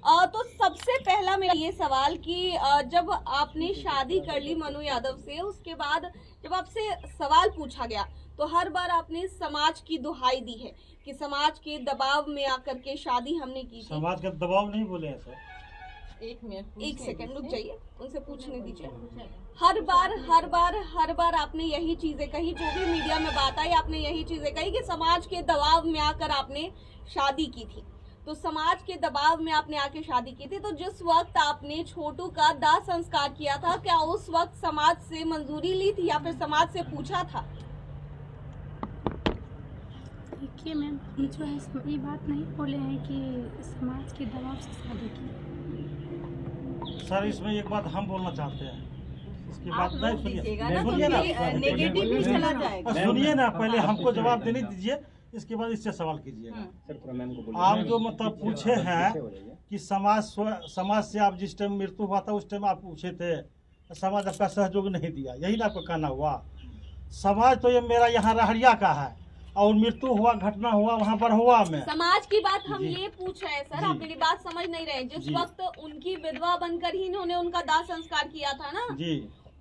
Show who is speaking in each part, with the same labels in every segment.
Speaker 1: तो सबसे पहला मेरा ये सवाल कि जब आपने शादी कर ली मनु यादव से, उसके बाद जब आपसे सवाल पूछा गया तो हर बार आपने समाज की दुहाई दी है कि समाज के दबाव में आकर के शादी हमने की थी।
Speaker 2: समाज का दबाव नहीं बोले हैं सर।
Speaker 1: एक सेकंड रुक जाइए, उनसे पूछने दीजिए। हर बार आपने यही चीजें कही, जो भी मीडिया में बात आई आपने यही चीजें कही कि समाज के दबाव में आकर आपने शादी की थी। तो समाज के दबाव में आपने आके शादी की थी, तो जिस वक्त आपने छोटू का दाह संस्कार किया था, क्या उस वक्त समाज से मंजूरी ली थी या फिर समाज से पूछा था?
Speaker 3: देखिए मैम, जो है ये बात नहीं बोले हैं कि समाज के दबाव से शादी की।
Speaker 2: सर इसमें एक बात हम बोलना चाहते हैं, इसकी बात नहीं सुनिए ना, सुनिए ना, पहले हमको जवाब देने दीजिए, इसके बाद इससे सवाल कीजिएगा। आप जो मतलब पूछे हैं कि समाज से आप जिस टाइम मृत्यु हुआ था उस टाइम आप पूछे थे, समाज आपका सहयोग नहीं दिया, यही ना आपका कहना हुआ। समाज तो ये मेरा यहाँ रहरिया का है और मृत्यु हुआ, घटना हुआ वहाँ पर हुआ में।
Speaker 1: समाज की बात हम ये पूछ रहे हैं सर, आप मेरी बात समझ नहीं रहे। जिस वक्त उनकी विधवा बनकर ही इन्होंने उनका दाह संस्कार किया था ना जी,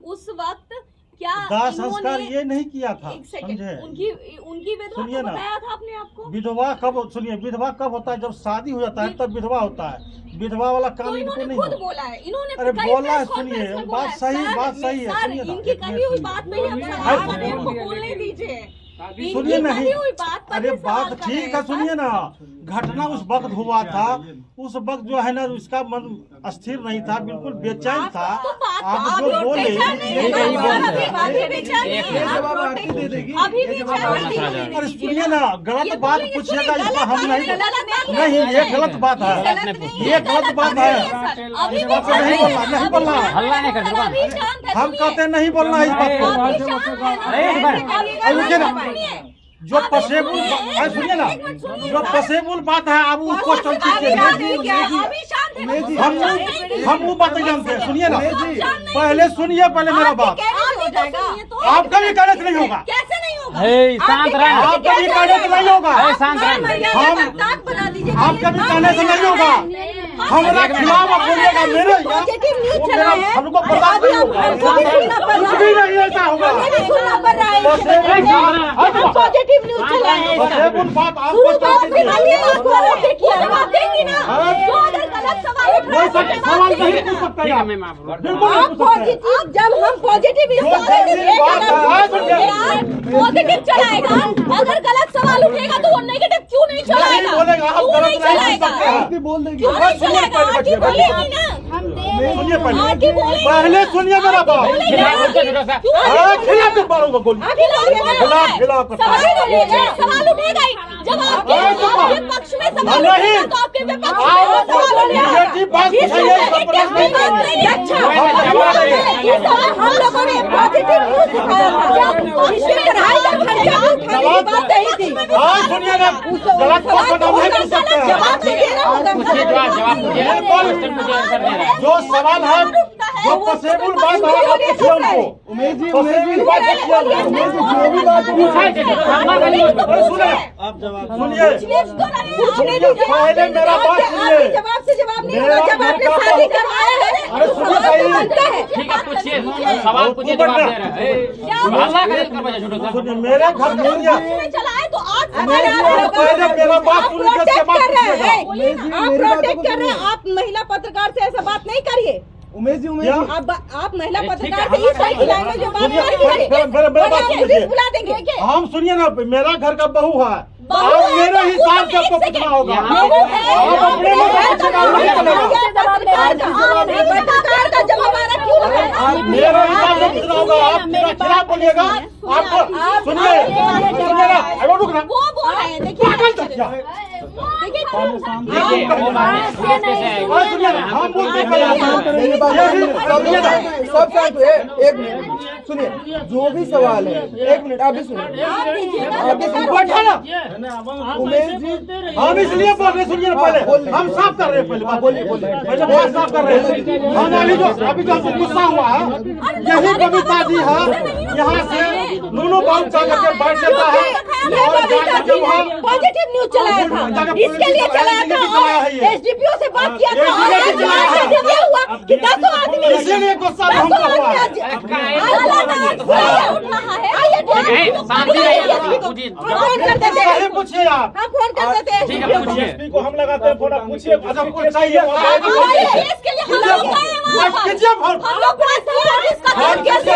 Speaker 1: उस वक्त क्या
Speaker 2: दाह संस्कार ये नहीं किया था?
Speaker 1: समझे? उनकी विधवा को बताया था आपने आपको?
Speaker 2: विधवा कब, सुनिए, विधवा कब होता है? जब शादी हो जाता है तब विधवा होता है। विधवा वाला काम इनको नहीं
Speaker 1: खुद बोला है इन्होंने।
Speaker 2: अरे बोला है, सुनिए, बात सही है, सुनिए
Speaker 1: इनकी कही हुई बात पे हम सवाल कर रहे हैं, उनको बोलने दीजिए।
Speaker 2: सुनिए नहीं, अरे बात ठीक है, सुनिए ना, घटना उस वक्त हुआ था, उस वक्त जो है ना उसका मन स्थिर नहीं था, बिल्कुल बेचैन था। आप जो बोले अरे सुनिए ना, गलत बात पूछिएगा, इसको हम नहीं, ये गलत बात है, ये गलत बात है, इस बात को नहीं बोलना, हम कहते नहीं बोलना है इस बात को। जो पसेबुल, सुनिए ना, जो पसेबुल बात है आप वो क्वेश्चन कीजिए, हम वो बात जानते हैं। सुनिए ना, पहले सुनिए, पहले मेरा बात, आपका भी कहने से नहीं होगा,
Speaker 4: शांत रहना,
Speaker 2: आपका भी कहने से नहीं होगा,
Speaker 4: शांत रहना,
Speaker 2: आपका भी कहने से नहीं होगा। हमारा खिलाफ आप बोलिएगा, मेरे हमको बर्दाश्त नहीं होगा, कुछ भी नहीं ऐसा होगा।
Speaker 1: पॉजिटिव न्यूज़ चलाएं,
Speaker 2: पसेबुल बात आपको सवाल नहीं पूछ सकते हैं,
Speaker 1: बिल्कुल। जब हम पॉजिटिव चलाएगा, अगर गलत सवाल उठेगा तो वो नेगेटिव क्यों नहीं चलाएगा? क्यों नहीं चलाएगा?
Speaker 2: सुनिए, पहले सुनिए मेरा बात, खिलाफ मारूंगा गोली, खिलाफ
Speaker 1: सवाल उठेगा ही। जब आपके पक्ष में सवाल उठेगा तो आपके विपक्ष में सवाल उठेगा। हम लोगों ने पॉजिटिव न्यूज़ दिखाया था, इसमें पढ़ाई का खर्चा उठाने की बात नहीं थी।
Speaker 2: सुनिए ना, गलत
Speaker 1: जवाब नहीं दे रहा होगा,
Speaker 2: जो सवाल है, जो पसेबुल बात है आप पूछिए उनको, पसेबुल बात सुनिए, पहले मेरा बात सुनिए,
Speaker 1: जवाब से जवाब नहीं होगा। जब आपने शादी करवाया है,
Speaker 2: अरे सुनिए,
Speaker 4: ठीक है, पूछिए, सवाल पूछिए, जवाब दे रहे हैं।
Speaker 2: सुनिए, मेरे घर में
Speaker 1: चलाए तो आप
Speaker 2: पहले मेरा बात सुनिए,
Speaker 1: आप प्रोटेक्ट कर रहे हैं। आप महिला पत्रकार से ऐसा बात नहीं करिए।
Speaker 2: उमेश जी,
Speaker 1: आप महिला पत्रकार से इस तरह की लैंग्वेज में बात नहीं करिए, बुला देंगे।
Speaker 2: हम सुनिए ना, मेरा घर का बहू है, आप मेरे हिसाब से आपको पूछना होगा, आप अपने
Speaker 1: पत्रकार का जवाब आ रहा क्यों है?
Speaker 2: मेरे हिसाब से पूछना होगा, आप मेरा खिलाफ बोलिएगा, आपको सुनिए ना, रुक ना,
Speaker 1: वो बोल रहे हैं, देखिए
Speaker 5: एक मिनट सुनिए, जो भी सवाल है, एक मिनट आप भी सुनिए, उमेश जी,
Speaker 2: हम इसलिए बोल रहे, सुनिए ना, पहले हम साफ कर रहे हैं, पहले बोलिए, पहले बात साफ कर रहे हैं। हम अभी जो हमको गुस्सा हुआ है, यही कविता जी है, यहाँ से दोनों बात करके बैठ जाता है,
Speaker 6: पॉजिटिव न्यूज चलाया था, इसके लिए चलाया था और एसडीपीओ से बात किया था और ये हुआ कि 10 आदमी
Speaker 2: इसीलिए गुस्सा हमको हुआ।
Speaker 6: उठ रहा है। आइए
Speaker 4: शांति रहिए, पूछिए।
Speaker 6: फोन करते थे,
Speaker 2: सही पूछिए आप।
Speaker 6: हम फोन करते थे
Speaker 4: ठीक है, पूछिए।
Speaker 2: एसपी को हम लगाते हैं फोन, आप पूछिए। अच्छा कुछ चाहिए
Speaker 6: इसके लिए हम लोग गए हैं वहाँ पर।
Speaker 2: कीजिए फोन।
Speaker 6: हम लोग पुलिस का काम किया थे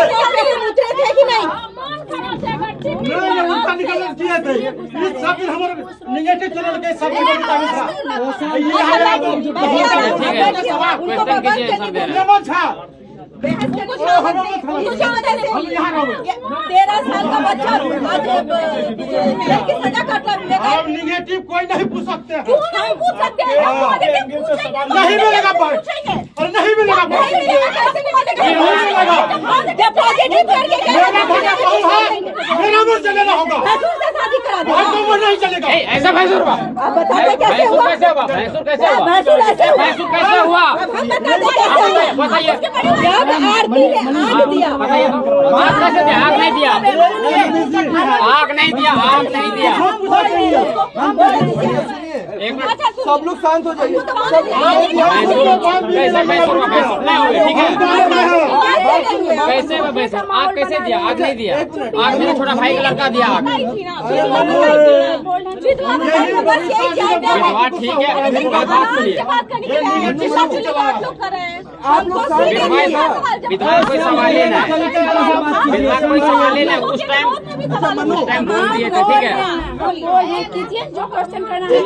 Speaker 6: कि नहीं?
Speaker 2: नहीं उनका निकल किए थे। ये सब दिन हमारे निगेटिव चैनल के सब दिन
Speaker 6: उनको बर्बाद करने को उनको जमा देते। 13 साल का बच्चा आज जेल की सजा काटता मिलेगा।
Speaker 2: आप निगेटिव कोई नहीं पूछ सकते हैं।
Speaker 6: क्यों नहीं पूछ सकते हैं? हम पॉजिटिव पूछेंगे।
Speaker 2: नहीं मिलेगा पर और नहीं मिलेगा पर
Speaker 6: नहीं मिलेगा, कैसे नहीं मिलेगा? जब पॉजिटिव करके
Speaker 2: मेरा भैया कौन है? मेरा मुंह चलेना होगा।
Speaker 6: भैंसुर से शादी करा दो।
Speaker 2: और तो वो नहीं चलेगा।
Speaker 4: ऐसा भैंसुर हुआ?
Speaker 6: आप बताइए कैसे हुआ?
Speaker 4: कैसे हुआ? भैंसुर कैसे हुआ?
Speaker 6: भैंसुर ऐसे हुआ?
Speaker 4: भैंसुर कैसे हुआ?
Speaker 6: हम बताते कैसे हुआ?
Speaker 4: बताइए।
Speaker 6: जब आरती ने आग दिया,
Speaker 4: बताइए। आग कैसे दिया? आग नहीं दिया। आग नहीं दिया। आग नहीं दिया।
Speaker 6: हम बोले दीजिए।
Speaker 4: एक मिनट।
Speaker 6: अच्छा
Speaker 5: सब लोग शांत हो जाइए।
Speaker 4: कैसे भैंसुर हुआ? भैंसुर नहीं हुए, ठीक है। कैसे हुआ भैंसुर? आग कैसे दिया? आग नहीं दिया। आग मेरा छोटा भाई का लड़का दिया आग।
Speaker 6: बस यही चाहते हैं।
Speaker 4: विधवा ठीक है, बात सुनिए।
Speaker 6: आप लोग
Speaker 4: विधवा कोई सवाल ही नहीं। विधवा कोई सवाल ही नहीं। उस टाइम बोल दिए थे, ठीक है।
Speaker 3: कीजिए जो क्वेश्चन करना है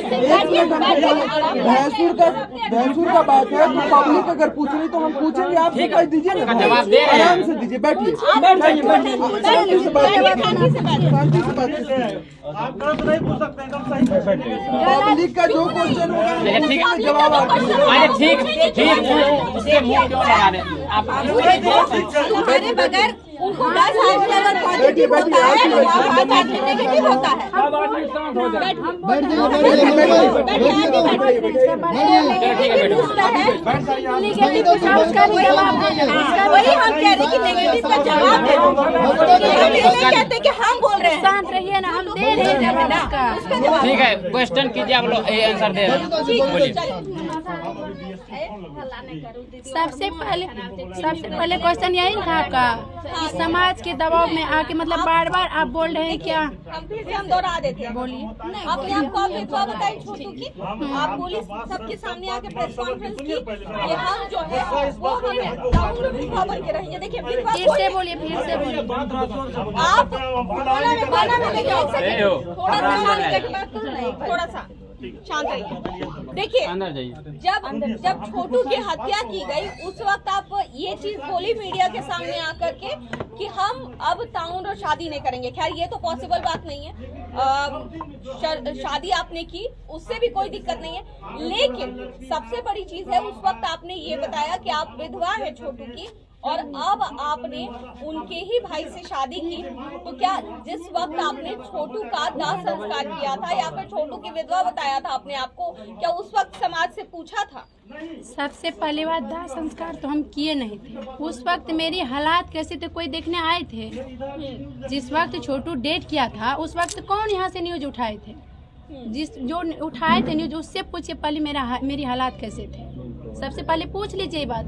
Speaker 5: भैंसुर का बात है तो पब्लिक अगर पूछ रही तो हम पूछेंगे। आप
Speaker 4: ठीक है।
Speaker 5: कह दीजिए
Speaker 4: उसका
Speaker 5: ना,
Speaker 4: जवाब दे रहे हैं।
Speaker 5: आराम से दीजिए, बैठिए। शांति से बात कीजिए।
Speaker 2: आप गलत नहीं पूछ सकते, एकदम सही से बैठिए।
Speaker 5: पब्लिक का जो क्वेश्चन होगा
Speaker 4: ठीक
Speaker 5: उसका जवाब आप दीजिए।
Speaker 4: अरे ठीक ठीक उसके मुंह क्यों लगा रहे? आप
Speaker 6: हमारे बगैर उनको 10 आदमी अगर पॉजिटिव होता है तो 5 आदमी नेगेटिव होता है। वही हम कह रहे कि नेगेटिव का जवाब दे। हम ये नहीं कहते कि हम बोल रहे हैं।
Speaker 3: शांत रहिए ना, हम दे रहे हैं जवाब का।
Speaker 4: ठीक है, क्वेश्चन कीजिए। आप लोग आंसर दे रहे हैं, बोलिए।
Speaker 3: सबसे पहले क्वेश्चन यही था आपका कि समाज के दबाव में आके मतलब बार बार आप बोल रहे हैं क्या?
Speaker 1: हम फिर से हम दोहरा देते हैं। बोलिए अपने आप को आप विधवा बताई छोटू की। आप बोली सबके सामने आके प्रेस कॉन्फ्रेंस की कि हम जो है वो हम विधवा बन के रहेंगे। देखिए विधवा
Speaker 3: फिर से बोलिए, फिर से बोलिए।
Speaker 1: आप बाना में देखिए, एक सेकंड, थोड़ा सा शांत रहिए, थोड़ा सा शांत रहिए। देखिए
Speaker 4: अंदर जाइए।
Speaker 1: जब छोटू की हत्या की गई उस वक्त आप ये चीज बोली मीडिया के सामने आकर के कि हम अब ताउन और शादी नहीं करेंगे। खैर ये तो पॉसिबल बात नहीं है। शादी आपने की, उससे भी कोई दिक्कत नहीं है, लेकिन सबसे बड़ी चीज है उस वक्त आपने ये बताया कि आप विधवा है छोटू की और अब आपने उनके ही भाई से शादी की। तो क्या जिस वक्त आपने छोटू का दाह संस्कार किया था या फिर छोटू की विधवा बताया था अपने आप को, क्या उस वक्त समाज से पूछा था?
Speaker 3: सबसे पहली बात, दाह संस्कार तो हम किए नहीं थे। उस वक्त मेरी हालात कैसे थे कोई देखने आए थे? जिस वक्त छोटू डेट किया था उस वक्त कौन यहाँ से न्यूज उठाए थे? जो उठाए थे न्यूज उससे पूछिए पहले मेरी हालात कैसे थे। सबसे पहले पूछ लीजिए, ये बात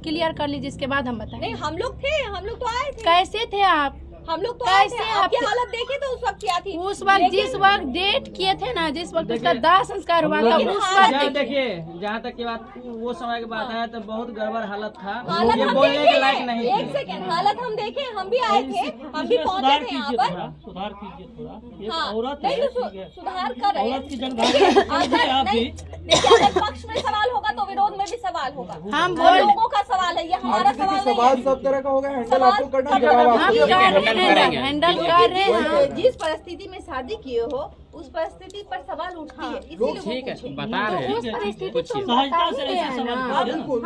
Speaker 3: क्लियर कर लीजिए, इसके बाद हम बताएं।
Speaker 1: नहीं हम लोग थे, हम लोग तो आए थे।
Speaker 3: कैसे थे आप?
Speaker 1: हम लोग तो आए थे।
Speaker 3: कैसे
Speaker 1: आपकी
Speaker 3: आप-
Speaker 1: हालत देखे तो उस वक्त क्या थी?
Speaker 3: उस वक्त जिस वक्त डेट किए थे ना, जिस वक्त उसका दाह संस्कार हुआ था
Speaker 1: लेकिन
Speaker 3: उस
Speaker 1: हालत
Speaker 3: वक्त
Speaker 7: देखिए, जहाँ तक की बात वो समय की बात है तो बहुत गड़बड़ हालत था।
Speaker 1: हालत
Speaker 7: ये
Speaker 1: हम
Speaker 7: बोलने
Speaker 1: देखे
Speaker 7: के लायक
Speaker 1: हैं।
Speaker 7: नहीं
Speaker 1: एक सेकंड, हालत हम देखे, हम भी आए थे, हम भी पहुंचे थे यहाँ पर।
Speaker 7: सुधार कीजिए थोड़ा।
Speaker 1: हाँ, नहीं तो सुधार कर रहे हैं।
Speaker 7: औरत की जनभावना
Speaker 1: अगर
Speaker 7: आप
Speaker 1: नहीं,
Speaker 7: भी।
Speaker 1: देखिए अगर पक्ष में सवाल होगा तो विरोध में भी सवाल होगा।
Speaker 3: हम
Speaker 1: हम लोगों का सवाल है, ये हमारा
Speaker 5: आप
Speaker 1: सवाल
Speaker 5: देखिए,
Speaker 1: नहीं
Speaker 5: सवाल
Speaker 1: है।
Speaker 5: सब तरह का होगा, हैंडल
Speaker 1: सवाल
Speaker 5: आपको करना,
Speaker 1: सब
Speaker 5: जवाब
Speaker 1: तरह का
Speaker 5: आपको
Speaker 3: हम
Speaker 5: देना।
Speaker 3: हैंडल कर रहे हैं।
Speaker 6: जिस परिस्थिति में शादी किए हो उस परिस्थिति पर सवाल उठती है, इसीलिए वो
Speaker 4: ठीक है,
Speaker 6: पूछे।
Speaker 4: बता रहे
Speaker 3: उस
Speaker 4: हैं,
Speaker 3: परिस्थिति को
Speaker 4: पूछिए।
Speaker 7: सहजता से ऐसे
Speaker 3: है
Speaker 7: सवाल
Speaker 3: ना।
Speaker 5: बिल्कुल।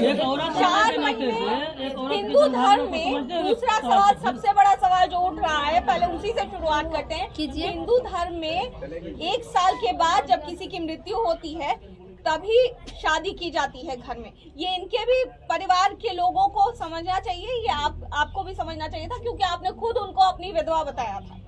Speaker 7: एक औरत
Speaker 1: 4
Speaker 7: के नाते
Speaker 1: महीने
Speaker 7: से एक औरत की
Speaker 1: हिंदू
Speaker 7: जनभावना
Speaker 1: धर्म
Speaker 7: को
Speaker 1: में
Speaker 7: समझते हुए
Speaker 1: दूसरा सवाल, सबसे बड़ा सवाल जो उठ रहा है, पहले उसी से शुरुआत करते हैं।
Speaker 3: कीजिए।
Speaker 1: हिंदू धर्म में 1 साल के बाद जब किसी की मृत्यु होती है तभी शादी की जाती है घर में। ये इनके भी परिवार के लोगों को समझना चाहिए, ये आपको भी समझना चाहिए था, क्योंकि आपने खुद उनको अपनी विधवा बताया था,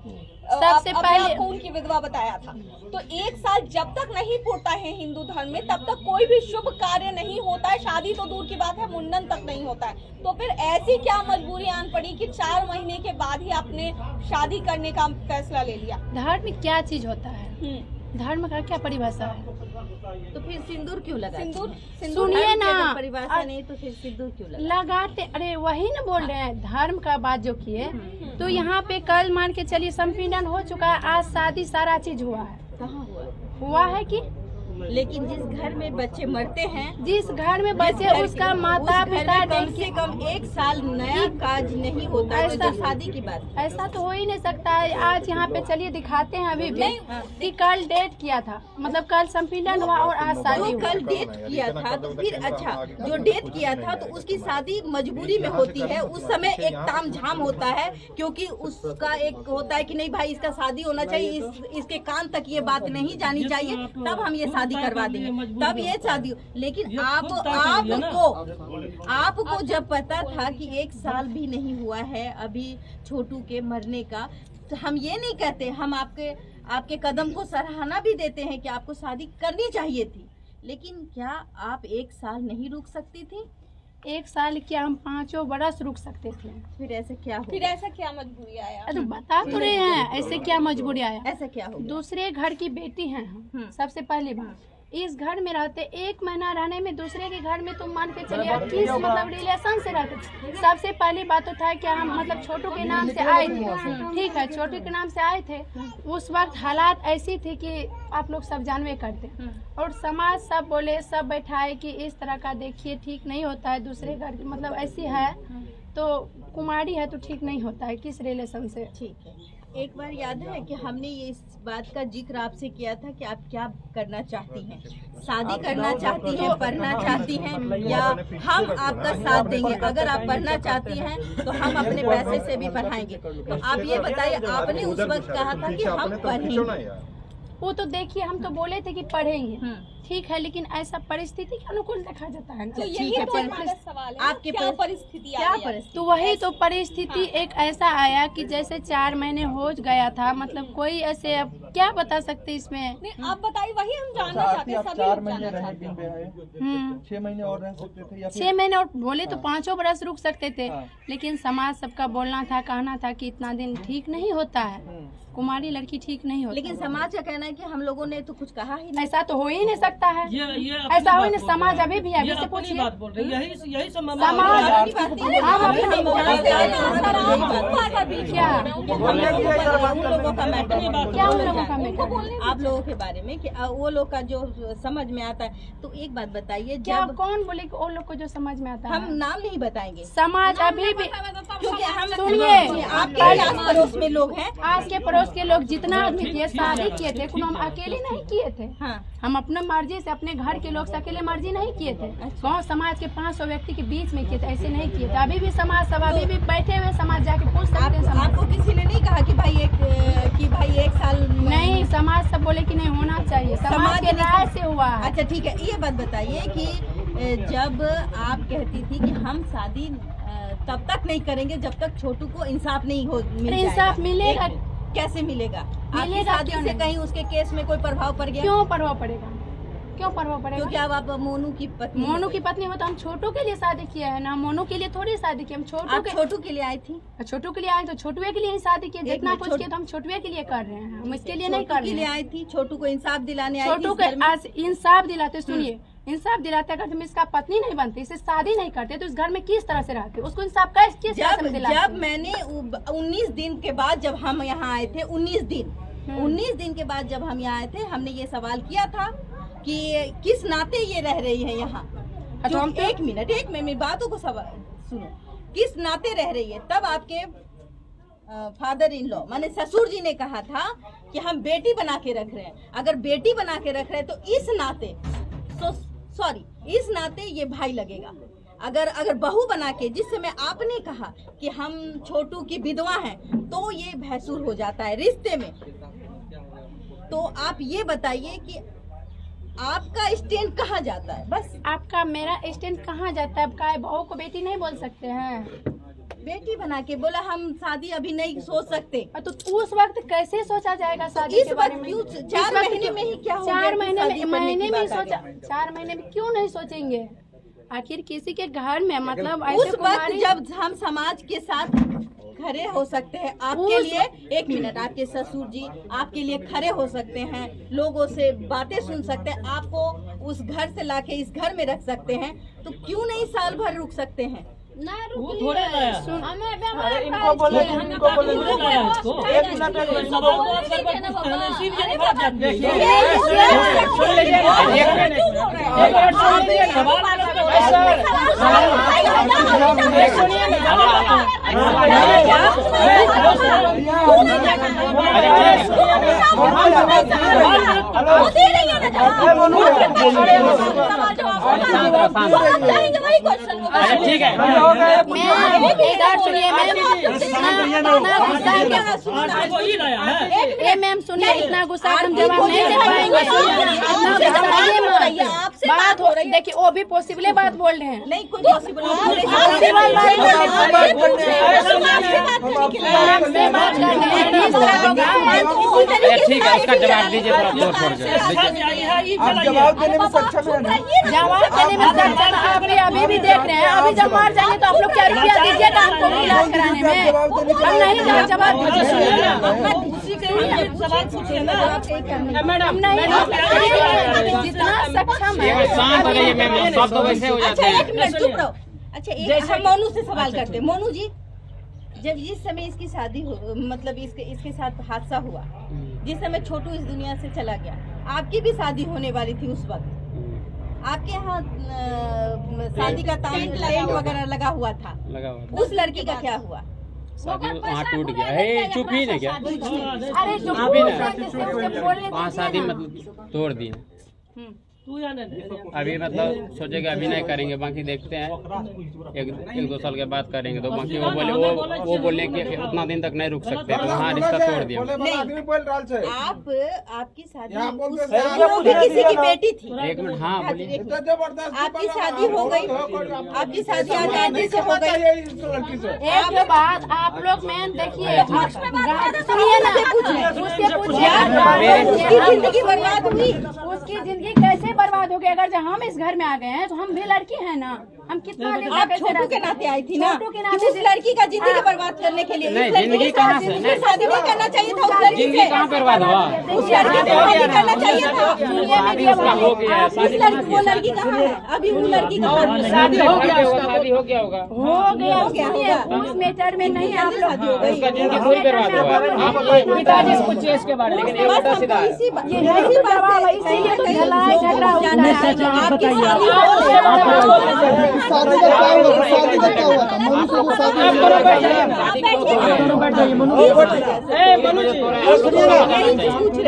Speaker 3: सबसे पहले
Speaker 1: आपको उनकी विधवा बताया था। तो 1 साल जब तक नहीं पूरता है हिंदू धर्म में, तब तक कोई भी शुभ कार्य नहीं होता है। शादी तो दूर की बात है, मुंडन तक नहीं होता है। तो फिर ऐसी क्या मजबूरी आन पड़ी कि 4 महीने के बाद ही आपने शादी करने का फैसला ले लिया?
Speaker 3: धर्म क्या चीज होता है, धर्म का क्या परिभाषा है?
Speaker 6: तो फिर सिंदूर क्यों लगा?
Speaker 1: सिंदूर
Speaker 3: सुनिए ना,
Speaker 6: परिभाषा नहीं तो फिर सिंदूर क्यों लगा?
Speaker 3: लगाते, अरे वही ना बोल रहे हैं, धर्म का बात जो किए। तो यहाँ पे कल मान के चलिए संपीड़न हो चुका है, आज शादी सारा चीज हुआ है।
Speaker 6: कहाँ
Speaker 3: हुआ है कि
Speaker 6: लेकिन जिस घर में बच्चे मरते हैं,
Speaker 3: जिस घर में बच्चे, उसका माता पिता
Speaker 6: कम से कम 1 साल नया काज नहीं होता है, तो शादी की बात।
Speaker 3: ऐसा तो हो ही नहीं सकता है। आज यहाँ पे चलिए दिखाते हैं अभी भी कि कल डेट किया था, मतलब कल संपीड़न हुआ और आज शादी हुआ।
Speaker 6: कल डेट किया था तो फिर अच्छा, जो डेट किया था तो उसकी शादी मजबूरी में होती है। उस समय एक तामझाम होता है, क्योंकि उसका एक होता है कि नहीं भाई इसका शादी होना चाहिए, इसके कान तक ये बात नहीं जानी चाहिए, तब हम ये शादी करवा देंगे, तब ये शादी। लेकिन आपको जब पता था कि 1 साल भी नहीं हुआ है अभी छोटू के मरने का, तो हम ये नहीं कहते, हम आपके कदम को सराहना भी देते हैं कि आपको शादी करनी चाहिए थी, लेकिन क्या आप 1 साल नहीं रुक सकती थी?
Speaker 3: 1 साल क्या, हम 5 बरस रुक सकते थे।
Speaker 6: फिर ऐसे क्या हो?
Speaker 1: फिर ऐसा क्या मजबूरी आया?
Speaker 3: अरे बता तो रहे हैं, ऐसे क्या मजबूरी आया?
Speaker 6: ऐसा क्या हो?
Speaker 3: दूसरे घर की बेटी हैं हम। सबसे पहली बात, इस घर में रहते 1 महीना रहने में दूसरे के घर में तुम मान के चलिए किस मतलब रिलेशन से रहते। सबसे पहली बात तो था कि हम मतलब छोटू के नाम से आए थे, ठीक है, छोटू के नाम से आए थे। उस वक्त हालात ऐसी थी कि आप लोग सब जानवे करते, और समाज सब बोले, सब बैठाए कि इस तरह का देखिए ठीक नहीं होता है, दूसरे घर की मतलब ऐसी है तो कुमारी है तो ठीक नहीं होता है किस रिलेशन से।
Speaker 6: ठीक है, एक बार याद है कि हमने ये इस बात का जिक्र आपसे किया था कि आप क्या करना चाहती हैं, शादी करना चाहती हैं, पढ़ना चाहती हैं, या हम आपका साथ देंगे? अगर आप पढ़ना चाहती हैं तो हम अपने पैसे से भी पढ़ाएंगे। तो आप ये बताइए, आपने उस वक्त कहा था कि हम पढ़ेंगे।
Speaker 3: वो तो देखिए, हम तो बोले थे कि पढ़ेंगे, ठीक है, लेकिन ऐसा परिस्थिति के अनुकूल देखा जाता है ना।
Speaker 1: तो यही तो हमारा सवाल है,
Speaker 6: आपके
Speaker 1: क्या परिस्थिति आ गई है?
Speaker 3: तो वही तो परिस्थिति एक ऐसा आया कि जैसे 4 महीने हो गया था, मतलब कोई ऐसे, अब क्या बता सकते इसमें?
Speaker 1: नहीं, आप बताइए, वही हम जानना चाहते हैं। सभी
Speaker 5: 4
Speaker 1: लोग
Speaker 5: महीने
Speaker 1: जानना
Speaker 5: रहे
Speaker 1: चाहते हैं।
Speaker 5: बिन ब्याहे, 6 महीने और रह सकते थे या
Speaker 3: 6 महीने और बोले तो 5 बरस रुक सकते थे, लेकिन समाज सबका बोलना था, कहना था कि इतना दिन ठीक नहीं होता है, कुमारी लड़की ठीक नहीं होती।
Speaker 6: लेकिन समाज का कहना है कि हम लोगों ने तो कुछ कहा ही नहीं।
Speaker 3: ऐसा तो हो ही नहीं सकता है,
Speaker 7: ये
Speaker 3: ऐसा हो ही नहीं। समाज अभी भी है,
Speaker 7: ये
Speaker 3: से
Speaker 7: अपनी
Speaker 3: पूछिए।
Speaker 7: बात बोल रही है, यही सब
Speaker 3: समाज क्या उन लोगों का मैटर?
Speaker 6: आप लोगों के बारे में कि वो लोग का जो समझ में आता है। तो एक बात बताइए,
Speaker 3: क्या
Speaker 6: जब
Speaker 3: कौन बोले कि वो लोग को जो समझ में आता है?
Speaker 6: हम नाम नहीं बताएंगे,
Speaker 3: समाज अभी भी,
Speaker 6: क्योंकि हम
Speaker 3: सुनिए,
Speaker 6: आपके आस पड़ोस में लोग हैं।
Speaker 3: आज के पड़ोस के लोग जितना आदमी किए, शादी किए थे, हम अकेले नहीं किए थे।
Speaker 6: हाँ,
Speaker 3: हम अपने मर्जी से, अपने घर के लोग से अकेले मर्जी नहीं किए थे, गाँव समाज के 500 व्यक्ति के बीच में किए थे, ऐसे नहीं किए थे। अभी भी समाज सब अभी भी बैठे हुए समाज जाके पूछ सकते हैं। समाज
Speaker 6: आपको किसी ने नहीं कहा कि भाई 1 साल
Speaker 3: नहीं, समाज सब बोले कि नहीं होना चाहिए, समाज के राय से हुआ है।
Speaker 6: अच्छा ठीक है, ये बात बताइए कि जब आप कहती थी कि हम शादी तब तक नहीं करेंगे जब तक छोटू को इंसाफ नहीं हो मिल जाएगा।
Speaker 3: इंसाफ मिलेगा,
Speaker 6: कैसे मिलेगा? आपकी
Speaker 3: मिलेगा
Speaker 6: शादी
Speaker 3: क्यों
Speaker 6: से
Speaker 3: नहीं?
Speaker 6: कहीं उसके केस में कोई प्रभाव पड़ गया?
Speaker 3: क्यों प्रभाव पड़ेगा? क्यों प्रभाव पड़ेगा?
Speaker 6: क्योंकि अब आप मोनू की पत्नी,
Speaker 3: मोनू की पत्नी हो तो हम छोटू के लिए शादी किया है ना, मोनू के लिए थोड़ी शादी की। हम
Speaker 6: आप छोटू के लिए आई थी,
Speaker 3: छोटू के लिए आए तो छोटुए के लिए ही शादी किए, जितना कुछ किया तो हम छोटुए के लिए कर रहे हैं, हम इसके लिए नहीं कर रहे हैं।
Speaker 6: आई थी, छोटू को इंसाफ दिलाने आई थी।
Speaker 3: छोटू के आज इंसाफ दिलाते, सुनिए, इंसाफ दिलाते, अगर तुम इसका पत्नी नहीं बनती, इसे शादी नहीं करते, तो इस घर में किस तरह से रहते? उसको इंसाफ किस तरह से दिलाते?
Speaker 6: जब मैंने 19 दिन के बाद जब हम यहाँ आए थे, 19 दिन के बाद जब हम यहाँ आए थे, हमने ये सवाल किया था कि किस नाते ये रह रही है यहाँ।
Speaker 3: तो हम
Speaker 6: एक मिनट मेरी बातों को सुनो, किस नाते रह रही है? तब आपके फादर इन लॉ माने ससुर जी ने कहा था कि हम बेटी बना के रख रहे हैं। अगर बेटी बना के रख रहे हैं तो इस नाते, इस नाते ये भाई लगेगा। अगर बहू बना के, जिस समय आपने कहा कि हम छोटू की विधवा हैं, तो ये भैंसुर हो जाता है रिश्ते में। तो आप ये बताइए कि आपका स्टैंड कहाँ जाता है? बस
Speaker 3: आपका मेरा स्टैंड कहाँ जाता है? अब काय बहू को बेटी नहीं बोल सकते हैं?
Speaker 6: बेटी बना के बोला हम शादी अभी नहीं सोच सकते।
Speaker 3: तो उस वक्त कैसे सोचा जाएगा शादी
Speaker 6: इस
Speaker 3: के बारे
Speaker 6: वक्त
Speaker 3: में?
Speaker 6: क्यों 4 महीने में ही क्या हो गया?
Speaker 3: 4 महीने
Speaker 6: शादी
Speaker 3: में
Speaker 6: करने की बात आ
Speaker 3: सोचा,
Speaker 6: गई।
Speaker 3: 4 महीने में क्यों नहीं सोचेंगे? आखिर किसी के घर में मतलब
Speaker 6: उस
Speaker 3: ऐसे
Speaker 6: वक्त
Speaker 3: कुमारी
Speaker 6: जब हम समाज के साथ खड़े हो सकते हैं, आपके लिए 1 मिनट, आपके ससुर जी आपके लिए खड़े हो सकते हैं, लोगों से बातें सुन सकते हैं, आपको उस घर से लाके इस घर में रख सकते हैं, तो क्यों नहीं साल भर रुक सकते हैं?
Speaker 3: ना
Speaker 7: वो थोड़े लाया।
Speaker 5: अरे इनको बोले कि इनको बोले
Speaker 7: थोड़े लाया इसको।
Speaker 5: एक मिनट
Speaker 7: सवाल को आप कर सकते हैं, सीधे नहीं बात जाती है।
Speaker 6: ये-
Speaker 7: सुन लीजिए ना। एक मिनट सुन लीजिए। सवाल ठीक है।
Speaker 3: मैम सुनिए, इतना गुस्सा हम जवाब नहीं दे पाएंगे। बात हो रही, देखिए वो भी पॉसिबल बात बोल रहे हैं।
Speaker 6: नहीं कुछ पॉसिबल
Speaker 3: से बात कर रहे हैं।
Speaker 4: ठीक है, उसका जवाब दीजिए थोड़ा जोर शोर से।
Speaker 5: आप जवाब देने में सक्षम है ना?
Speaker 3: जवाब देने में सक्षम आप अभी भी देख रहे हैं। अभी जब मार जाएंगे तो आप लोग क्या रुपया दीजिएगा हमको इलाज कराने में? हम नहीं जवाब
Speaker 7: मैडम
Speaker 3: नहीं जितना सक्षम है।
Speaker 4: शांत हो जाइए मैम, सब तो वैसे हो जाते
Speaker 6: अच्छा
Speaker 4: हैं।
Speaker 6: 1 मिनट चुप रहो। अच्छा हम मोनू से सवाल करते हैं। मोनू जी, जब जिस समय इसकी शादी हो, मतलब इसके साथ हादसा हुआ, जिस समय छोटू इस दुनिया से चला गया, आपकी भी शादी होने वाली थी उस वक्त। आपके यहाँ शादी का टेंट वगैरह लगा हुआ था,
Speaker 4: लगा हुआ
Speaker 6: उस लड़की का क्या हुआ?
Speaker 4: शादी वहाँ टूट गया है। चुप ही नहीं क्या?
Speaker 3: अरे जो
Speaker 4: आप ही ना।
Speaker 3: बोलने
Speaker 4: वहाँ शादी मतलब तोड़ दी है। अभी मतलब सोचेगा अभी नहीं करेंगे, बाकी देखते हैं एक दो साल के बाद करेंगे। तो बाकी वो बोले कि उतना दिन तक नहीं रुक सकते, तो वहाँ रिश्ता तोड़ दिया।
Speaker 6: आपकी शादी किसी की बेटी थी।
Speaker 4: एक मिनट, हाँ बोलिए।
Speaker 6: आपकी शादी हो गई, आपकी शादी आज आदमी से हो गई।
Speaker 3: एक बात आप लोग मैन देखिए, सुनिए ना, उससे पूछिए
Speaker 6: उसकी जिंदगी बर्बाद हुई।
Speaker 3: उसकी जिंदगी कैसे बर्बाद हो गई? अगर जब हम इस घर में आ गए हैं तो हम भी लड़की हैं ना, हम कितना दिन
Speaker 6: आप छोटू के नाते आई थी ना,
Speaker 3: छोटू के
Speaker 6: कि
Speaker 3: नाते
Speaker 6: उस लड़की का जिंदगी बर्बाद करने के लिए
Speaker 4: नहीं,
Speaker 6: इस लड़की
Speaker 4: जिंदगी
Speaker 6: के
Speaker 4: कहाँ
Speaker 6: साथ
Speaker 4: से?
Speaker 6: जिंदगी शादी नहीं करना चाहिए था। उस लड़की
Speaker 4: जिंदगी
Speaker 6: से
Speaker 4: कहाँ बर्बाद हुआ?
Speaker 6: उस लड़की से शादी करना चाहिए था।
Speaker 4: शादी उसका हो गया है।
Speaker 6: इस लड़की वो लड़की कहाँ है? अभी वो लड़की कहाँ है?
Speaker 4: शादी हो गया होगा, शादी हो गया होगा।
Speaker 3: हो गया। सुनिए, उस मैटर में नहीं आप लोग
Speaker 4: उसका जिंदगी थोड़ी बर्बाद हुआ। आप
Speaker 7: पिताजी से पूछिए इसके बारे में।
Speaker 4: लेकिन ये उल्टा सीधा है।
Speaker 6: इसी बात
Speaker 3: ये नहीं करवा, इसीलिए तो लड़ाई झगड़ा होता है।
Speaker 6: आपकी शादी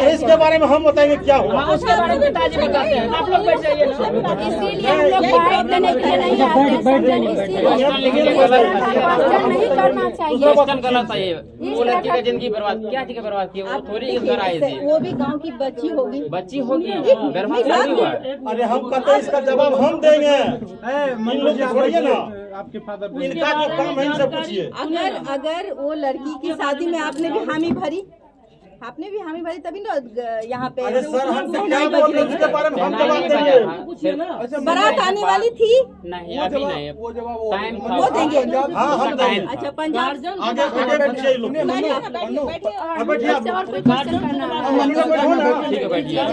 Speaker 2: इसके बारे में हम बताएंगे क्या हुआ।
Speaker 7: उसके बारे में पिताजी बताते हैं, आप लोग बैठ जाइए ना।
Speaker 3: इसीलिए हम लोग बाइट देने के लिए नहीं आते हैं। नहीं करना चाहिए।
Speaker 4: क्वेश्चन गलत है ये। वो लड़की का जिंदगी बर्बाद, क्या चीज बर्बाद की? वो थोड़ी इस घर आई थी।
Speaker 6: वो भी गांव की बच्ची होगी।
Speaker 4: बच्ची होगी, बर्बाद थोड़ी हुआ।
Speaker 2: अरे हम कहते हैं इसका जवाब हम देंगे। इन लोग छोड़िए ना,
Speaker 5: आपके फादर
Speaker 2: इनका जो काम है इनसे पूछिए।
Speaker 6: अगर वो लड़की की शादी में आपने भी हामी भरी, आपने भी हामी भरी तभी ना यहाँ पे
Speaker 2: अरे सर हम क्या बोल रहे हैं उसके बारे में हम जवाब देंगे।
Speaker 6: बारात आने वाली थी।
Speaker 4: नहीं अभी नहीं, टाइम था।
Speaker 6: वो देंगे।
Speaker 2: हाँ हम देंगे।
Speaker 6: अच्छा पंजाब
Speaker 2: आगे पूछिए लोग।
Speaker 3: और कोई क्वेश्चन करना है?
Speaker 4: ठीक है, बैठिए।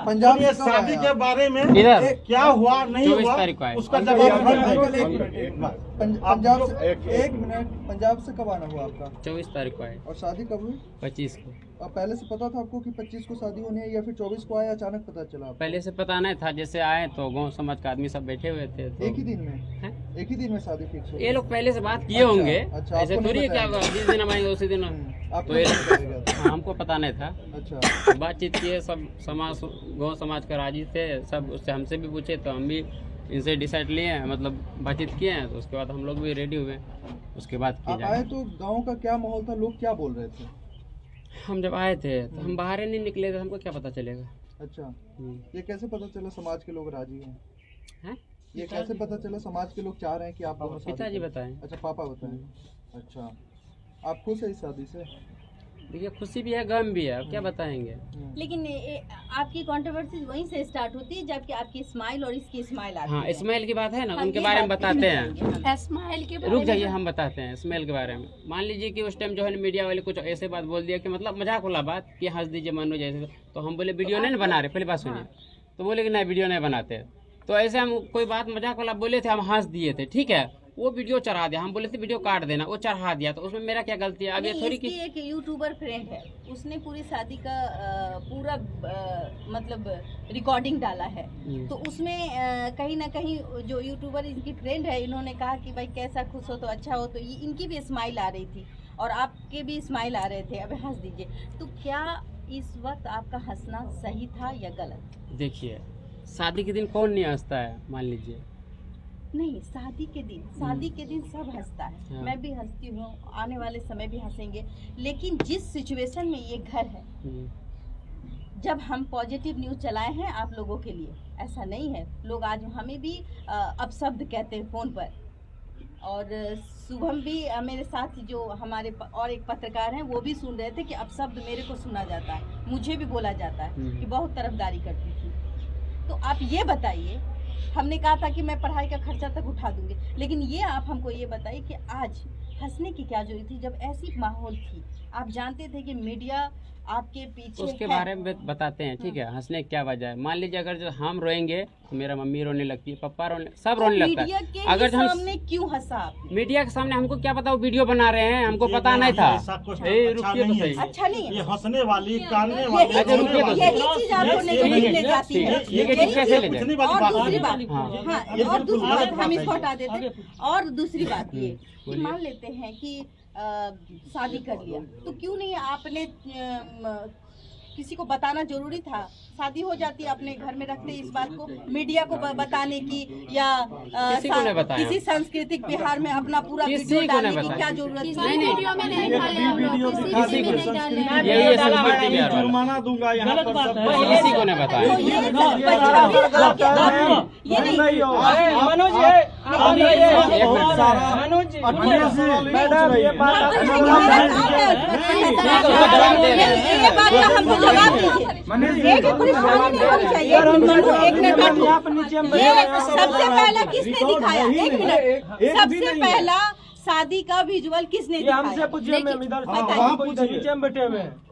Speaker 2: पंजाब ये शादी के बारे में
Speaker 4: इधर
Speaker 2: क्या हुआ नहीं
Speaker 4: 24
Speaker 2: हुआ
Speaker 4: तारीख को आए।
Speaker 2: उसका जवाब हम देंगे।
Speaker 5: पंजाब से एक मिनट, पंजाब से कब आना हुआ आपका?
Speaker 4: 24 तारीख को आए,
Speaker 5: और शादी कब हुई?
Speaker 4: 25 को।
Speaker 5: और पहले से पता था आपको कि 25 को शादी होनी है या फिर 24 को आया अचानक पता चला आपको?
Speaker 4: पहले से पता नहीं था, जैसे आए तो गांव समाज का आदमी सब बैठे हुए थे। तो
Speaker 5: एक ही दिन में
Speaker 4: हैं?
Speaker 5: एक ही दिन में शादी फिक्स हो
Speaker 4: ये लोग पहले से बात किए होंगे।
Speaker 5: अच्छा,
Speaker 4: ऐसे
Speaker 5: आपको
Speaker 4: थोड़ी
Speaker 5: नहीं
Speaker 4: है क्या
Speaker 5: बताया?
Speaker 4: जिस दिन हम आएंगे उसी दिन।
Speaker 5: आपको
Speaker 4: तो ये
Speaker 5: नहीं बताया गया?
Speaker 4: हाँ, हमको पता नहीं था।
Speaker 5: अच्छा,
Speaker 4: बातचीत किए, सब समाज गांव समाज का राजी थे सब। उससे हमसे भी पूछे तो हम भी इनसे डिसाइड लिए, मतलब बातचीत किए हैं। तो उसके बाद हम लोग भी रेडी हुए, उसके बाद किया
Speaker 5: आप आए
Speaker 4: जाए।
Speaker 5: तो गांव का क्या माहौल था, लोग क्या बोल रहे थे?
Speaker 4: हम जब आए थे तो हम बाहर ही नहीं निकले थे, हमको क्या पता चलेगा।
Speaker 5: अच्छा, ये कैसे पता चला समाज के लोग राजी हैं?
Speaker 4: हैं?
Speaker 5: ये कैसे पता चला समाज के लोग चाह रहे हैं कि आप दोनों शादी
Speaker 4: पिताजी
Speaker 5: करें?
Speaker 4: बताएं।
Speaker 5: अच्छा, पापा बताएं। अच्छा, आप खुश है इस शादी से?
Speaker 4: देखिए खुशी भी है, गम भी है, अब क्या बताएंगे।
Speaker 6: लेकिन आपकी कंट्रोवर्सी वहीं से स्टार्ट होती है जबकि आपकी स्माइल और इसकी स्माइल आती
Speaker 4: हाँ
Speaker 6: है।
Speaker 4: इस्माइल की बात है ना,
Speaker 6: हाँ,
Speaker 4: उनके
Speaker 6: ये
Speaker 4: बारे में
Speaker 6: बात
Speaker 4: बताते हैं।
Speaker 3: इस्माइल के
Speaker 4: रुक जाइए, हम बताते हैं इस्माइल के बारे में। मान लीजिए कि उस टाइम जो है मीडिया वाले कुछ ऐसे बात बोल दिया कि मतलब मजाक वाला बात कि हंस दीजिए मानो जैसे, तो हम बोले वीडियो नहीं बना रहे, पहली बात सुनिए। तो बोले कि नहीं वीडियो नहीं बनाते। तो ऐसे हम कोई बात मजाक वाला बोले थे, हम हंस दिए थे, ठीक है। वो वीडियो चढ़ा दिया, हम बोले थे वीडियो काट देना, वो चढ़ा दिया, तो उसमें मेरा क्या गलती है? अब ये थोड़ी कि
Speaker 6: एक यूट्यूबर फ्रेंड है, उसने पूरी शादी का पूरा मतलब रिकॉर्डिंग डाला है। तो उसमें कहीं ना कहीं जो यूट्यूबर इनकी फ्रेंड है, इन्होंने कहा कि भाई कैसा खुश हो तो अच्छा हो, तो इनकी भी स्माइल आ रही थी और आपके भी स्माइल आ रहे थे, अब हंस दीजिए। तो क्या इस वक्त आपका हंसना सही था या गलत?
Speaker 4: देखिए शादी के दिन कौन नहीं हंसता है, मान लीजिए।
Speaker 6: नहीं, शादी के दिन सब हंसता है।
Speaker 4: हाँ।
Speaker 6: मैं भी हंसती हूँ, आने वाले समय भी हंसेंगे। लेकिन जिस सिचुएशन में ये घर है, जब हम पॉजिटिव न्यूज चलाए हैं आप लोगों के लिए, ऐसा नहीं है। लोग आज हमें भी अपशब्द कहते हैं फ़ोन पर, और शुभम भी मेरे साथ जो हमारे और एक पत्रकार हैं वो भी सुन रहे थे कि अपशब्द मेरे को सुना जाता है, मुझे भी बोला जाता है कि बहुत तरफदारी करती थी। तो आप ये बताइए, हमने कहा था कि मैं पढ़ाई का खर्चा तक उठा दूंगी, लेकिन ये आप हमको ये बताइए कि आज हंसने की क्या जरूरत थी जब ऐसी माहौल थी? आप जानते थे कि मीडिया आपके पीछे
Speaker 4: उसके
Speaker 6: है।
Speaker 4: बारे में बताते हैं, ठीक है। हंसने की क्या वजह है? मान लीजिए अगर जो हम रोएंगे तो मेरा मम्मी रोने लगती है, पापा रोने, सब रोने लगता
Speaker 6: मीडिया
Speaker 4: है।
Speaker 6: के
Speaker 4: अगर हम
Speaker 6: सामने क्यों हंसा आप?
Speaker 4: मीडिया के सामने हमको क्या पता वो वीडियो बना रहे हैं, हमको पता नहीं था।
Speaker 2: ऐसा कुछ
Speaker 4: ए,
Speaker 2: अच्छा
Speaker 4: रुकिए तो
Speaker 2: नहीं
Speaker 4: सही।
Speaker 2: है।
Speaker 6: अच्छा नहीं है।
Speaker 2: ये हंसने वाली, कानने वाली,
Speaker 6: यही
Speaker 4: अच्छा, रुकिए तो
Speaker 6: चीज आपको नहीं ले जाती है।
Speaker 4: ये कैसे ले
Speaker 2: पूछने
Speaker 4: जाए?
Speaker 2: वाली
Speaker 6: और
Speaker 2: बात
Speaker 6: दूसरी
Speaker 2: है।
Speaker 6: बात,
Speaker 4: हाँ।
Speaker 6: हाँ,
Speaker 2: ये
Speaker 6: और
Speaker 2: बिल्कुल
Speaker 6: दूसरी बात
Speaker 2: अलग
Speaker 6: हम
Speaker 2: बात
Speaker 6: इसको
Speaker 2: है।
Speaker 6: हटा देते हैं। और दूसरी बात ये कि मान लेते हैं कि शादी कर लिया, तो क्यों नहीं आपने किसी को बताना जरूरी था? शादी हो जाती, अपने घर में रखते इस बात को, मीडिया को बताने की या
Speaker 4: किसी को नहीं बताया।
Speaker 6: किसी सांस्कृतिक बिहार में अपना पूरा
Speaker 4: किसी
Speaker 6: वीडियो
Speaker 4: को
Speaker 6: डालने
Speaker 4: नहीं
Speaker 6: की
Speaker 4: बताया।
Speaker 6: क्या जरूरत थी?
Speaker 3: किसी वीडियो में नहीं डाले हम लोग, किसी में नहीं डाले हैं।
Speaker 4: यही है संस्कृति बिहार वाला।
Speaker 2: जुर्माना दूंगा यहाँ पर सब।
Speaker 4: किसी को नहीं
Speaker 6: तो
Speaker 4: बताया।
Speaker 6: ये ये नहीं,
Speaker 7: मनोज ये मनोज मैडम ये बात
Speaker 6: ये बात का हमको जवाब दीजिए। एक परेशानी नहीं होनी चाहिए। एक मिनट बैठो। ये सबसे पहला किसने दिखाया? एक मिनट, सबसे पहला शादी का विजुअल किसने
Speaker 7: ये हमसे
Speaker 6: दिखाया?
Speaker 7: पूछिए मैम, इधर
Speaker 6: बताइए।
Speaker 7: नीचे में बैठे हुए हैं।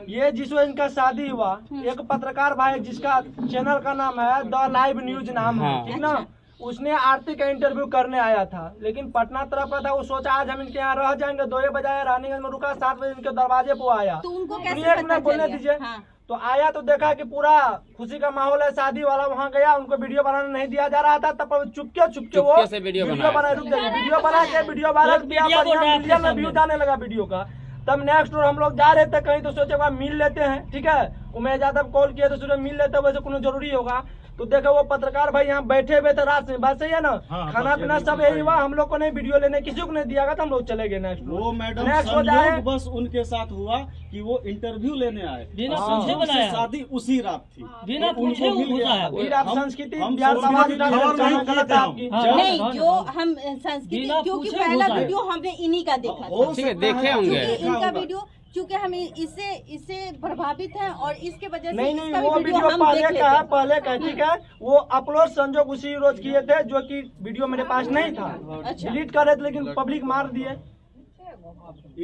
Speaker 7: ये जिसमें इनका शादी हुआ, एक पत्रकार भाई जिसका चैनल का नाम है द लाइव न्यूज नाम है,
Speaker 4: हाँ।
Speaker 7: ठीक ना, उसने आरती का इंटरव्यू करने आया था, लेकिन पटना तरफ का था। वो सोचा आज हम इनके यहाँ रह जाएंगे, 2 बजे रानीगंज में रुका, 7 बजे इनके दरवाजे पे आया।
Speaker 6: तो उनको कैसे
Speaker 7: एक मिनट
Speaker 6: पता
Speaker 7: बोलने
Speaker 6: चल
Speaker 7: दीजिए।
Speaker 6: गया? हाँ।
Speaker 7: तो आया तो देखा कि पूरा खुशी का माहौल है, शादी वाला वहाँ गया, उनको वीडियो बनाने नहीं दिया जा रहा था, तब चुपके वो
Speaker 4: चुपके से वीडियो
Speaker 7: बना, रुक जाइए, वीडियो बना के वीडियो वायरल किया, बढ़िया मीडिया में व्यू आने लगा वीडियो का। तब नेक्स्ट डोर हम लोग जा रहे थे कहीं, तो सोचे मिल लेते हैं, ठीक है। उमेश यादव कॉल किया तो सोचे मिल लेते, वैसे कोनो जरूरी होगा। तो देखो वो पत्रकार भाई यहाँ बैठे हुए थे रात में, बात सही है ना।
Speaker 2: हाँ,
Speaker 7: खाना
Speaker 2: बात
Speaker 7: पीना
Speaker 2: ये
Speaker 7: सब
Speaker 2: बिल्कुल
Speaker 7: यही हुआ, हम लोग को नहीं वीडियो लेने किसी को नहीं दिया गया, तो हम लोग चले गए नेक्स्ट
Speaker 8: वो मैडम
Speaker 7: नेक्स्ट हो जाए।
Speaker 8: संयोग बस उनके साथ हुआ कि वो इंटरव्यू लेने आए,
Speaker 7: बिना
Speaker 8: हाँ,
Speaker 7: पूछे
Speaker 8: उनसे
Speaker 7: बनाया।
Speaker 8: शादी उसी रात थी,
Speaker 7: बिना
Speaker 8: तो
Speaker 7: पूछे
Speaker 8: उनको मिल गया।
Speaker 7: फिर आप
Speaker 8: हम-
Speaker 7: संस्कृति
Speaker 8: हम
Speaker 7: बिहार
Speaker 8: संस्कृति
Speaker 7: समाज
Speaker 8: की
Speaker 7: का
Speaker 8: खबर नहीं
Speaker 7: गलत
Speaker 8: किए थे
Speaker 7: है
Speaker 8: हम।
Speaker 7: आपकी।
Speaker 6: नहीं, जो हम संस्कृति, क्योंकि पहला वीडियो हमने इन्हीं का देखा था।
Speaker 8: हो
Speaker 4: ठीक है,
Speaker 8: सकता
Speaker 4: देखे होंगे।
Speaker 6: क्योंकि इनका वीडियो, क्योंकि हम इससे प्रभावित हैं और इसके वजह से
Speaker 7: नहीं
Speaker 6: इसका
Speaker 7: वो
Speaker 6: भी
Speaker 7: वीडियो
Speaker 6: हम
Speaker 7: पहले
Speaker 6: देख
Speaker 7: का
Speaker 6: लेते
Speaker 7: है,
Speaker 6: हैं।
Speaker 7: पहले का, ठीक है। वो अपलोड संजोग उसी रोज किए थे, जो कि वीडियो मेरे पास नहीं था,
Speaker 6: अच्छा।
Speaker 7: डिलीट कर रहे थे, लेकिन पब्लिक मार दिए।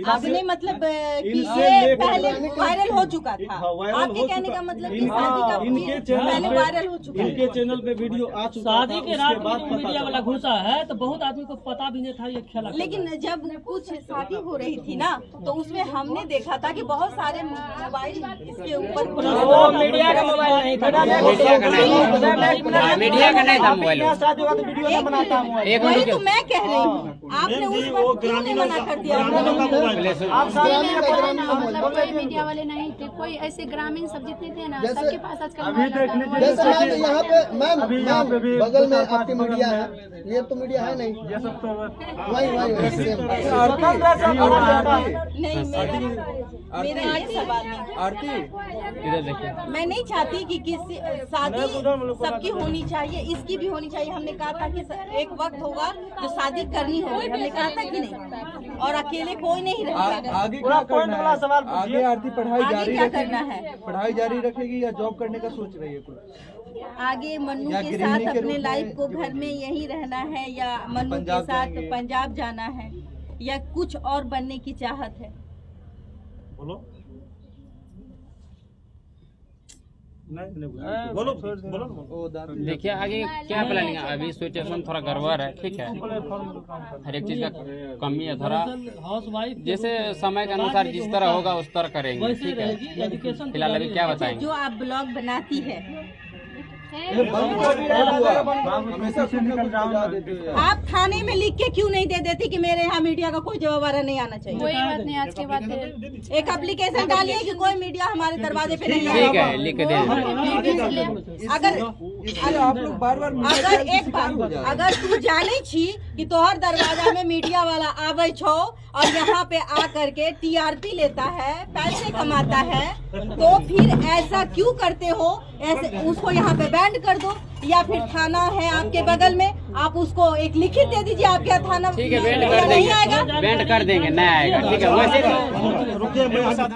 Speaker 6: आपने मतलब कि
Speaker 8: इनसे
Speaker 6: ये
Speaker 8: लेकर-
Speaker 6: पहले वायरल हो चुका था।
Speaker 8: हाँ, वायरल
Speaker 6: आपके
Speaker 8: हो
Speaker 6: कहने
Speaker 8: चुका।
Speaker 6: का मतलब कि
Speaker 8: इनके-
Speaker 6: शादी का
Speaker 8: इनके
Speaker 6: पहले
Speaker 8: चैनल
Speaker 6: वायरल हो चुका
Speaker 8: इनके
Speaker 6: है।
Speaker 8: चैनल पे वीडियो आ चुका
Speaker 9: शादी
Speaker 8: था,
Speaker 9: के
Speaker 8: उसके
Speaker 9: रात
Speaker 8: बाद
Speaker 9: में
Speaker 8: पता
Speaker 9: मीडिया
Speaker 8: चला।
Speaker 9: वाला घुसा है तो बहुत आदमी को पता भी नहीं था ये खेला।
Speaker 6: लेकिन जब कुछ शादी हो रही थी ना, तो उसमें हमने देखा था कि बहुत सारे मोबाइल इसके ऊपर
Speaker 7: वो मीडिया का मोबाइल नहीं था,
Speaker 4: मीडिया का नहीं, मीडिया का नहीं था मोबाइल।
Speaker 7: शादी हुआ तो वीडियो नहीं बनाता हूँ।
Speaker 4: एक
Speaker 6: वही
Speaker 4: मिनट
Speaker 6: तो मैं कह रही हूँ, आपने
Speaker 2: मैम
Speaker 6: उस
Speaker 2: जी,
Speaker 6: वक्त
Speaker 2: वो
Speaker 6: क्यों नहीं
Speaker 2: ग्रामीणों
Speaker 6: मना
Speaker 2: का
Speaker 6: कर दिया?
Speaker 2: ग्रामीणों का मोबाइल था।
Speaker 7: आप सामने
Speaker 3: मतलब कोई मीडिया वाले नहीं थे, कोई ऐसे ग्रामीण सब जितने थे ना, सबके पास आजकल
Speaker 7: अभी देख लीजिए
Speaker 5: जैसे मैम यहाँ पे मैम
Speaker 7: अभी यहाँ पे भी
Speaker 5: बगल में
Speaker 7: 4-5
Speaker 5: आपकी मीडिया है, ये तो मीडिया है नहीं,
Speaker 7: ये सब तो
Speaker 5: वही सेम।
Speaker 6: नहीं मेरा ये सवाल नहीं।
Speaker 5: आरती
Speaker 4: इधर देखिए।
Speaker 6: मैं नहीं चाहती कि किसी शादी सबकी होनी चाहिए, इसकी भी होनी चाहिए। हमने कहा था कि एक वक्त होगा जो शादी करनी होगी, हमने कहा था कि नहीं, और अकेले कोई नहीं रहेगा।
Speaker 5: आगे
Speaker 7: पूरा
Speaker 5: क्या
Speaker 7: पॉइंट वाला
Speaker 5: करना
Speaker 7: सवाल
Speaker 5: है? आगे आरती पढ़ाई
Speaker 6: आगे
Speaker 5: जारी
Speaker 6: क्या
Speaker 5: रखेगी?
Speaker 6: करना है?
Speaker 5: पढ़ाई जारी रखेगी या जॉब करने का सोच रही है कुछ?
Speaker 6: आगे मन्नू
Speaker 5: या
Speaker 6: के
Speaker 5: गृहिणी
Speaker 6: साथ
Speaker 5: के
Speaker 6: अपने
Speaker 5: रूप में
Speaker 6: लाइफ को घर में यहीं रहना है, या मन्नू के
Speaker 5: पंजाब
Speaker 6: साथ
Speaker 5: जाएंगे?
Speaker 6: पंजाब जाना है, या कुछ और बनने की चाहत है?
Speaker 2: बोलो नहीं बोलो बोलो।
Speaker 4: देखिए आगे क्या प्लानिंग है, अभी सिचुएशन थोड़ा गड़बड़ है, ठीक है, हर एक चीज का कमी है थोड़ा,
Speaker 9: हाउस वाइफ
Speaker 4: जैसे समय के अनुसार जिस तरह होगा उस तरह करेंगे,
Speaker 9: वैसे
Speaker 4: ठीक
Speaker 9: रहेगी,
Speaker 4: है।
Speaker 9: एजुकेशन
Speaker 4: फिलहाल अभी क्या बताएंगे।
Speaker 6: जो आप ब्लॉग बनाती है,
Speaker 5: हमेशा कुछ ना कुछ बजा देते हैं।
Speaker 6: आप थाने में लिख के क्यों नहीं दे देती कि मेरे यहाँ मीडिया का कोई जवाब नहीं आना चाहिए?
Speaker 3: कोई बात नहीं, आज के बाद है।
Speaker 6: एक एप्लीकेशन डालिए कि कोई मीडिया हमारे दरवाजे पे नहीं
Speaker 4: ठीक
Speaker 6: आएगा।
Speaker 4: है, लिख के दे देंगे।
Speaker 6: अगर
Speaker 5: इसलिए आप लोग बार-बार
Speaker 6: अगर एक बात, अगर तू जाने छी कि तोहर दरवाजा में मीडिया वाला आवे छो और यहाँ पे आ करके टीआरपी लेता है, पैसे कमाता है, तो फिर ऐसा क्यों करते हो? ऐसे उसको यहाँ पे बैंड कर दो, या फिर थाना है आपके बगल में, आप उसको एक लिखित दे दीजिए आपके यहाँ थाना
Speaker 4: ठीक है, बैंड कर
Speaker 6: नहीं आएगा।
Speaker 4: देंगे, बैंड कर देंगे, नहीं आएगा, ठीक है। वैसे
Speaker 2: रुकिए मैं